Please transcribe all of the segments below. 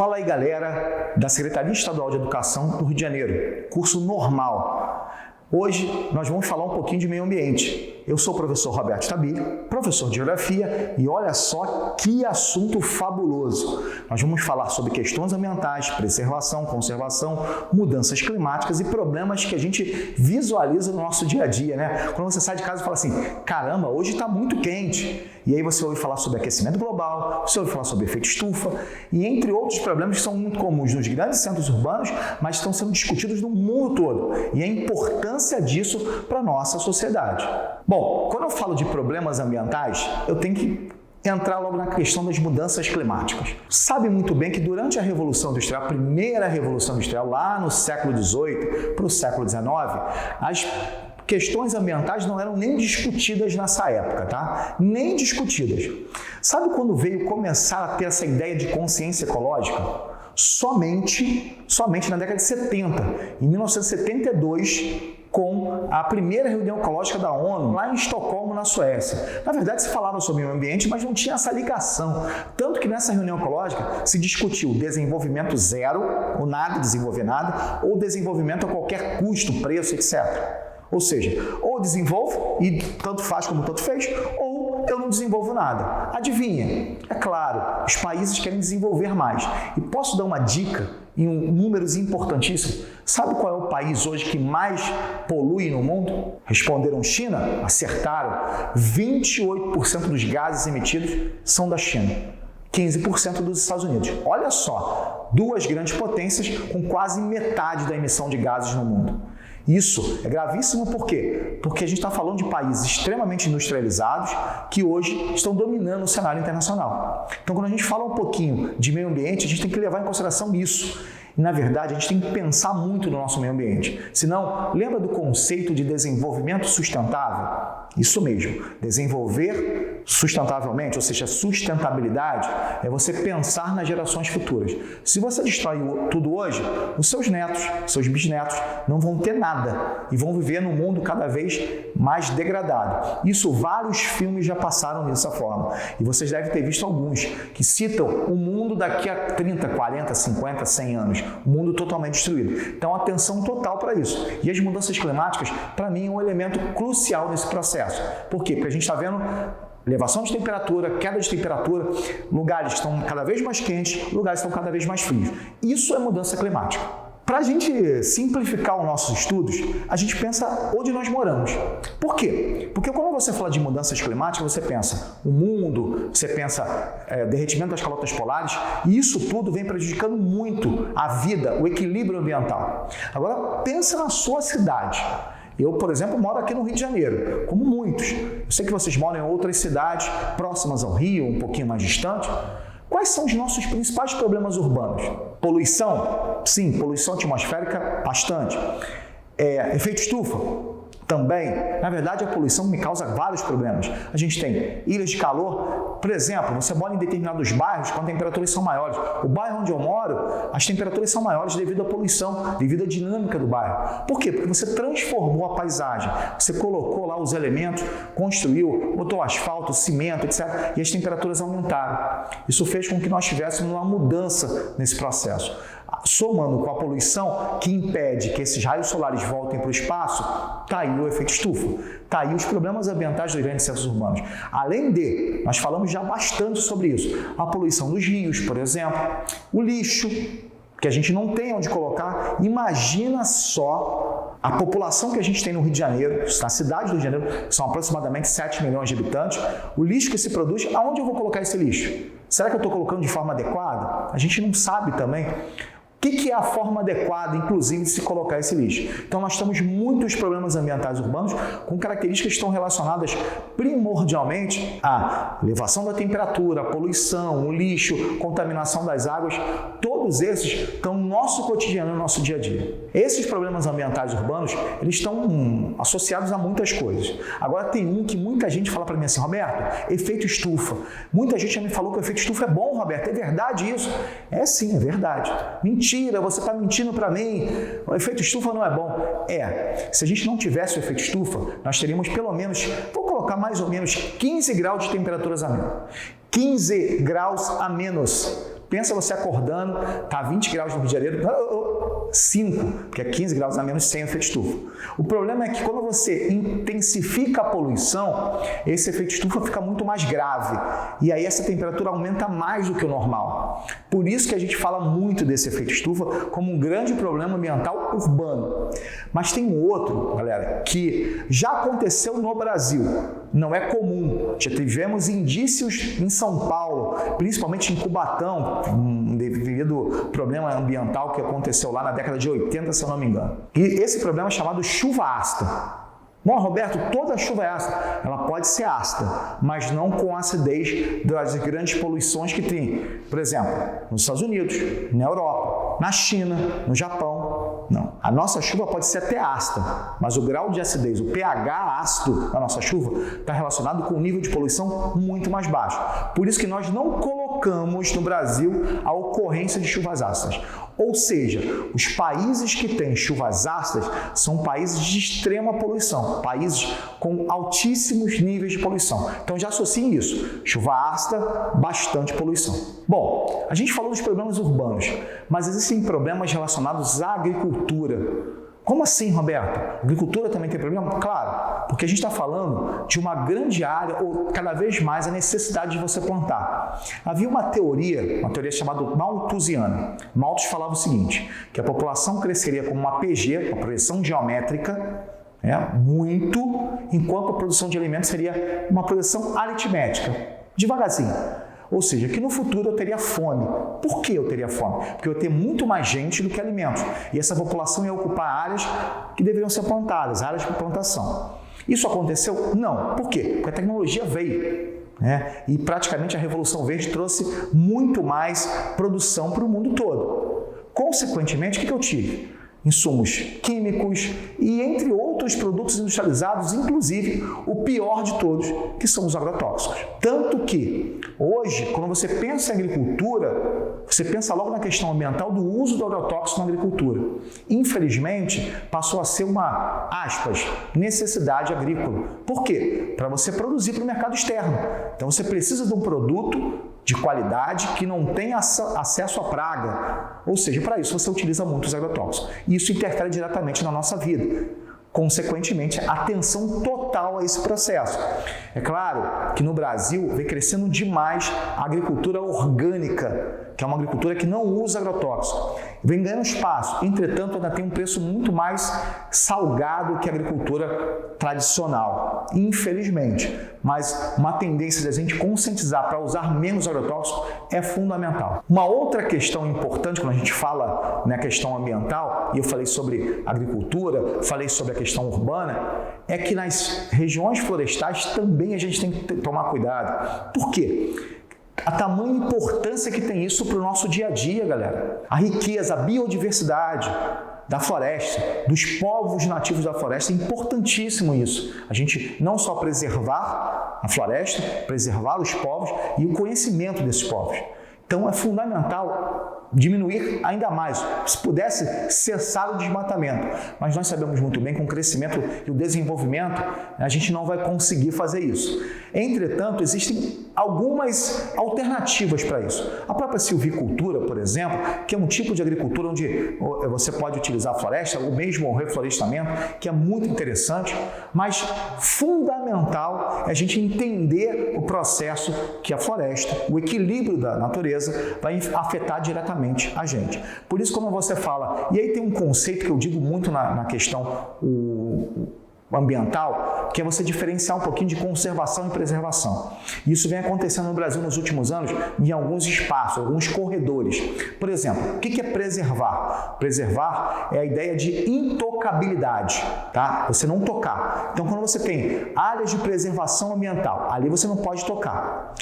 Fala aí, galera da Secretaria Estadual de Educação do Rio de Janeiro, curso normal. Hoje nós vamos falar um pouquinho de meio ambiente. Eu sou o professor Roberto Stabile, professor de Geografia, e olha só que assunto fabuloso. Nós vamos falar sobre questões ambientais, preservação, conservação, mudanças climáticas e problemas que a gente visualiza no nosso dia a dia, né? Quando você sai de casa e fala assim, caramba, hoje está muito quente. E aí você ouve falar sobre aquecimento global, você ouve falar sobre efeito estufa, e entre outros problemas que são muito comuns nos grandes centros urbanos, mas estão sendo discutidos no mundo todo. E a importância disso para a nossa sociedade. Bom, quando eu falo de problemas ambientais, eu tenho que entrar logo na questão das mudanças climáticas. Sabe muito bem que durante a Revolução Industrial, a primeira Revolução Industrial, lá no século XVIII para o século XIX, as questões ambientais não eram nem discutidas nessa época, tá? Nem discutidas. Sabe quando veio começar a ter essa ideia de consciência ecológica? Somente na década de 70, em 1972, com a primeira reunião ecológica da ONU, lá em Estocolmo, na Suécia. Na verdade, se falava sobre o meio ambiente, mas não tinha essa ligação. Tanto que nessa reunião ecológica se discutiu desenvolvimento zero, ou nada, desenvolver nada, ou desenvolvimento a qualquer custo, preço, etc. Ou seja, ou desenvolvo e tanto faz como tanto fez, ou eu não desenvolvo nada. Adivinha? É claro, os países querem desenvolver mais. E posso dar uma dica em números importantíssimos? Sabe qual é o país hoje que mais polui no mundo? Responderam China? Acertaram. 28% dos gases emitidos são da China. 15% dos Estados Unidos. Olha só, duas grandes potências com quase metade da emissão de gases no mundo. Isso é gravíssimo por quê? Porque a gente está falando de países extremamente industrializados que hoje estão dominando o cenário internacional. Então, quando a gente fala um pouquinho de meio ambiente, a gente tem que levar em consideração isso. E, na verdade, a gente tem que pensar muito no nosso meio ambiente. Senão, lembra do conceito de desenvolvimento sustentável? Isso mesmo, desenvolver sustentavelmente, ou seja, sustentabilidade, é você pensar nas gerações futuras. Se você destrói tudo hoje, os seus netos, seus bisnetos não vão ter nada e vão viver num mundo cada vez mais degradado. Isso vários filmes já passaram dessa forma. E vocês devem ter visto alguns que citam o mundo daqui a 30, 40, 50, 100 anos. Um mundo totalmente destruído. Então, atenção total para isso. E as mudanças climáticas, para mim, é um elemento crucial nesse processo. Por quê? Porque a gente está vendo elevação de temperatura, queda de temperatura, lugares estão cada vez mais quentes, lugares estão cada vez mais frios. Isso é mudança climática. Para a gente simplificar os nossos estudos, a gente pensa onde nós moramos. Por quê? Porque quando você fala de mudanças climáticas, você pensa o mundo, você pensa derretimento das calotas polares, e isso tudo vem prejudicando muito a vida, o equilíbrio ambiental. Agora, pensa na sua cidade. Eu, por exemplo, moro aqui no Rio de Janeiro, como muitos. Eu sei que vocês moram em outras cidades próximas ao Rio, um pouquinho mais distantes. Quais são os nossos principais problemas urbanos? Poluição? Sim, poluição atmosférica, bastante. Efeito estufa? Também. Na verdade, a poluição me causa vários problemas. A gente tem ilhas de calor. Por exemplo, você mora em determinados bairros quando as temperaturas são maiores. O bairro onde eu moro, as temperaturas são maiores devido à poluição, devido à dinâmica do bairro. Por quê? Porque você transformou a paisagem. Você colocou lá os elementos, construiu, botou asfalto, cimento, etc. E as temperaturas aumentaram. Isso fez com que nós tivéssemos uma mudança nesse processo. Somando com a poluição que impede que esses raios solares voltem para o espaço, está aí o efeito estufa, está aí os problemas ambientais dos grandes centros urbanos. Além de, nós falamos já bastante sobre isso, a poluição dos rios, por exemplo, o lixo, que a gente não tem onde colocar. Imagina só a população que a gente tem no Rio de Janeiro, na cidade do Rio de Janeiro, são aproximadamente 7 milhões de habitantes, o lixo que se produz, aonde eu vou colocar esse lixo? Será que eu estou colocando de forma adequada? A gente não sabe também. O que é a forma adequada, inclusive, de se colocar esse lixo? Então, nós temos muitos problemas ambientais urbanos com características que estão relacionadas primordialmente à elevação da temperatura, a poluição, o lixo, contaminação das águas. Todos esses estão no nosso cotidiano, no nosso dia a dia. Esses problemas ambientais urbanos, eles estão associados a muitas coisas. Agora, tem um que muita gente fala para mim assim, Roberto, efeito estufa. Muita gente já me falou que o efeito estufa é bom, Roberto. É verdade isso? É sim, é verdade. Mentira, você está mentindo para mim. O efeito estufa não é bom. Se a gente não tivesse o efeito estufa, nós teríamos pelo menos, vou colocar mais ou menos 15 graus de temperaturas a menos. 15 graus a menos. Pensa você acordando, tá 20 graus no Rio de Janeiro, 5, porque é 15 graus a menos sem efeito estufa. O problema é que quando você intensifica a poluição, esse efeito estufa fica muito mais grave. E aí essa temperatura aumenta mais do que o normal. Por isso que a gente fala muito desse efeito estufa como um grande problema ambiental urbano. Mas tem um outro, galera, que já aconteceu no Brasil. Não é comum. Já tivemos indícios em São Paulo, principalmente em Cubatão, devido ao problema ambiental que aconteceu lá na década de 80, se eu não me engano. E esse problema é chamado chuva ácida. Bom, Roberto, toda chuva é ácida. Ela pode ser ácida, mas não com a acidez das grandes poluições que tem. Por exemplo, nos Estados Unidos, na Europa, na China, no Japão. Não. A nossa chuva pode ser até ácida, mas o grau de acidez, o pH ácido da nossa chuva, está relacionado com o nível de poluição muito mais baixo. Por isso que nós não colocamos no Brasil a ocorrência de chuvas ácidas. Ou seja, os países que têm chuvas ácidas são países de extrema poluição, países com altíssimos níveis de poluição. Então já associem isso, chuva ácida, bastante poluição. Bom, a gente falou dos problemas urbanos, mas existem problemas relacionados à agricultura. Como assim, Roberto? A agricultura também tem problema? Claro, porque a gente está falando de uma grande área, ou cada vez mais a necessidade de você plantar. Havia uma teoria chamada malthusiana. Malthus falava o seguinte, que a população cresceria como uma PG, uma progressão geométrica, muito, enquanto a produção de alimentos seria uma progressão aritmética, devagarzinho. Ou seja, que no futuro eu teria fome. Por que eu teria fome? Porque eu ia ter muito mais gente do que alimentos. E essa população ia ocupar áreas que deveriam ser plantadas, áreas de plantação. Isso aconteceu? Não. Por quê? Porque a tecnologia veio. E praticamente a Revolução Verde trouxe muito mais produção para o mundo todo. Consequentemente, o que eu tive? Insumos químicos e entre outros produtos industrializados, inclusive o pior de todos, que são os agrotóxicos. Tanto que hoje, quando você pensa em agricultura, você pensa logo na questão ambiental do uso do agrotóxico na agricultura. Infelizmente, passou a ser uma, aspas, necessidade agrícola. Por quê? Para você produzir para o mercado externo. Então você precisa de um produto de qualidade que não tem acesso à praga. Ou seja, para isso você utiliza muitos agrotóxicos. E isso interfere diretamente na nossa vida. Consequentemente, atenção total a esse processo. É claro que no Brasil vem crescendo demais a agricultura orgânica, que é uma agricultura que não usa agrotóxico. Vem ganhando espaço, entretanto, ainda tem um preço muito mais salgado que a agricultura tradicional, infelizmente. Mas uma tendência de a gente conscientizar para usar menos agrotóxico é fundamental. Uma outra questão importante quando a gente fala na questão ambiental, e eu falei sobre agricultura, falei sobre a questão urbana, é que nas regiões florestais também a gente tem que tomar cuidado. Por quê? A tamanha importância que tem isso para o nosso dia a dia, galera. A riqueza, a biodiversidade da floresta, dos povos nativos da floresta, é importantíssimo isso. A gente não só preservar a floresta, preservar os povos e o conhecimento desses povos. Então é fundamental diminuir ainda mais, se pudesse cessar o desmatamento. Mas nós sabemos muito bem que com o crescimento e o desenvolvimento, a gente não vai conseguir fazer isso. Entretanto, existem algumas alternativas para isso. A própria silvicultura, por exemplo, que é um tipo de agricultura onde você pode utilizar a floresta, ou mesmo o reflorestamento, que é muito interessante, mas fundamental é a gente entender o processo que a floresta, o equilíbrio da natureza, vai afetar diretamente a gente. Por isso, como você fala, e aí tem um conceito que eu digo muito na questão ambiental, que é você diferenciar um pouquinho de conservação e preservação. Isso vem acontecendo no Brasil nos últimos anos em alguns espaços, alguns corredores. Por exemplo, o que é preservar? Preservar é a ideia de intocabilidade, tá? Você não tocar. Então, quando você tem áreas de preservação ambiental, ali você não pode tocar.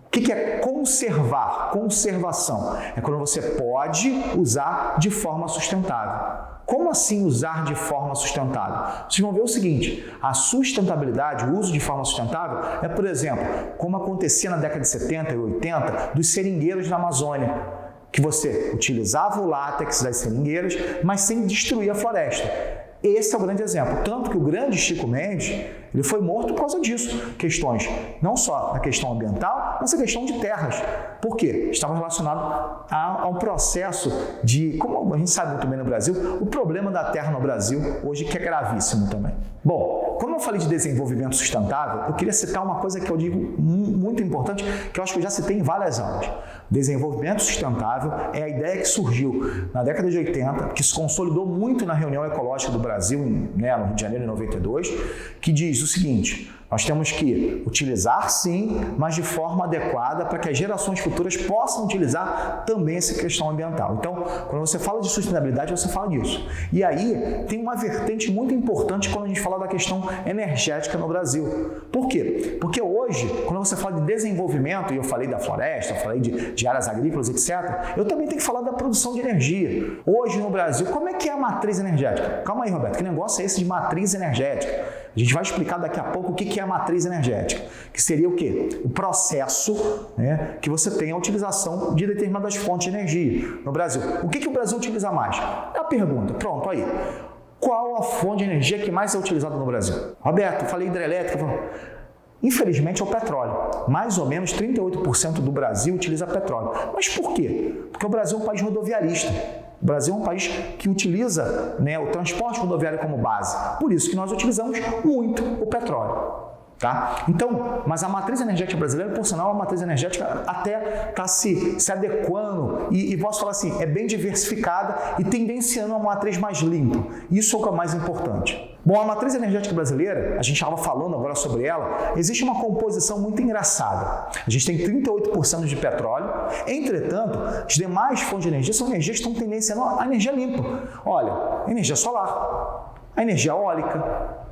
O que é conservar? Conservação é quando você pode usar de forma sustentável. Como assim usar de forma sustentável? Vocês vão ver o seguinte, a sustentabilidade, o uso de forma sustentável é, por exemplo, como acontecia na década de 70 e 80 dos seringueiros na Amazônia, que você utilizava o látex das seringueiras, mas sem destruir a floresta. Esse é o grande exemplo. Tanto que o grande Chico Mendes, ele foi morto por causa disso. Questões não só da questão ambiental, mas a questão de terras. Por quê? Estava relacionado a um processo de, como a gente sabe muito bem no Brasil, o problema da terra no Brasil hoje que é gravíssimo também. Bom, quando eu falei de desenvolvimento sustentável, eu queria citar uma coisa que eu digo muito importante, que eu acho que eu já citei em várias aulas. Desenvolvimento sustentável é a ideia que surgiu na década de 80, que se consolidou muito na reunião ecológica do Brasil, né, no Rio de Janeiro, em 92, que diz o seguinte: nós temos que utilizar sim, mas de forma adequada para que as gerações futuras possam utilizar também essa questão ambiental. Então, quando você fala de sustentabilidade, você fala disso. E aí, tem uma vertente muito importante quando a gente fala da questão energética no Brasil. Por quê? Porque hoje, quando você fala de desenvolvimento, e eu falei da floresta, eu falei de áreas agrícolas, etc., eu também tenho que falar da produção de energia. Hoje no Brasil, como é que é a matriz energética? Calma aí, Roberto, que negócio é esse de matriz energética? A gente vai explicar daqui a pouco o que é a matriz energética, que seria o quê? O processo, né, que você tem a utilização de determinadas fontes de energia no Brasil. O que o Brasil utiliza mais? É a pergunta. Pronto, aí. Qual a fonte de energia que mais é utilizada no Brasil? Roberto, falei hidrelétrica. Infelizmente é o petróleo. Mais ou menos 38% do Brasil utiliza petróleo. Mas por quê? Porque o Brasil é um país rodoviarista. O Brasil é um país que utiliza, né, o transporte rodoviário como base. Por isso que nós utilizamos muito o petróleo. Tá? Então, mas a matriz energética brasileira, por sinal, a matriz energética até está se adequando e posso falar assim, é bem diversificada e tendenciando a uma matriz mais limpa. Isso é o que é mais importante. Bom, a matriz energética brasileira, a gente estava falando agora sobre ela, existe uma composição muito engraçada. A gente tem 38% de petróleo, entretanto, as demais fontes de energia são energias que estão tendenciando a energia limpa. Olha, energia solar, a energia eólica,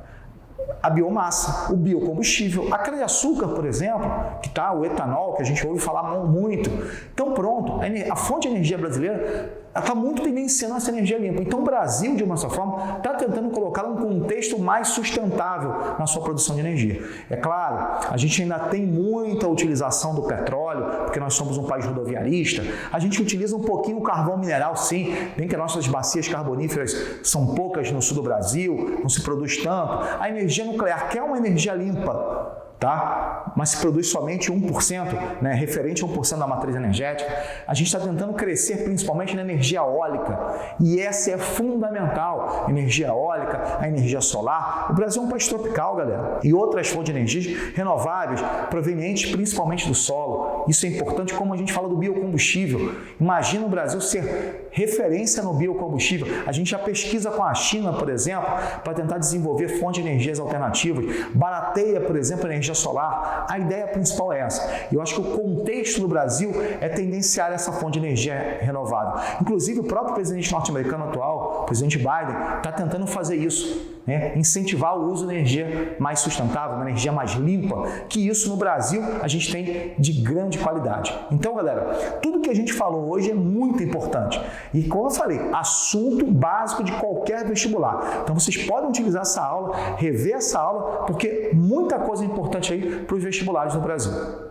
a biomassa, o biocombustível, a cana-de-açúcar, por exemplo, que está o etanol, que a gente ouve falar muito. Então, pronto, a fonte de energia brasileira está muito tendenciando essa energia limpa. Então, o Brasil, de uma certa forma, está tentando colocá-la num contexto mais sustentável na sua produção de energia. É claro, a gente ainda tem muita utilização do petróleo, porque nós somos um país rodoviarista. A gente utiliza um pouquinho o carvão mineral, sim, bem que as nossas bacias carboníferas são poucas no sul do Brasil, não se produz tanto. A energia nuclear, que é uma energia limpa, tá? Mas se produz somente 1%, né? Referente a 1% da matriz energética. A gente está tentando crescer principalmente na energia eólica e essa é fundamental. Energia eólica, a energia solar. O Brasil é um país tropical, galera. E outras fontes de energias renováveis provenientes principalmente do solo. Isso é importante como a gente fala do biocombustível. Imagina o Brasil ser referência no biocombustível. A gente já pesquisa com a China, por exemplo, para tentar desenvolver fontes de energias alternativas. Barateia, por exemplo, a energia solar. A ideia principal é essa. Eu acho que o contexto do Brasil é tendenciar essa fonte de energia renovável. Inclusive, o próprio presidente norte-americano atual, o presidente Biden, está tentando fazer isso, né? Incentivar o uso de energia mais sustentável, uma energia mais limpa, que isso no Brasil a gente tem de grande qualidade. Então, galera, tudo que a gente falou hoje é muito importante. E como eu falei, assunto básico de qualquer vestibular. Então, vocês podem utilizar essa aula, rever essa aula, porque muita coisa importante aí para os vestibulares no Brasil.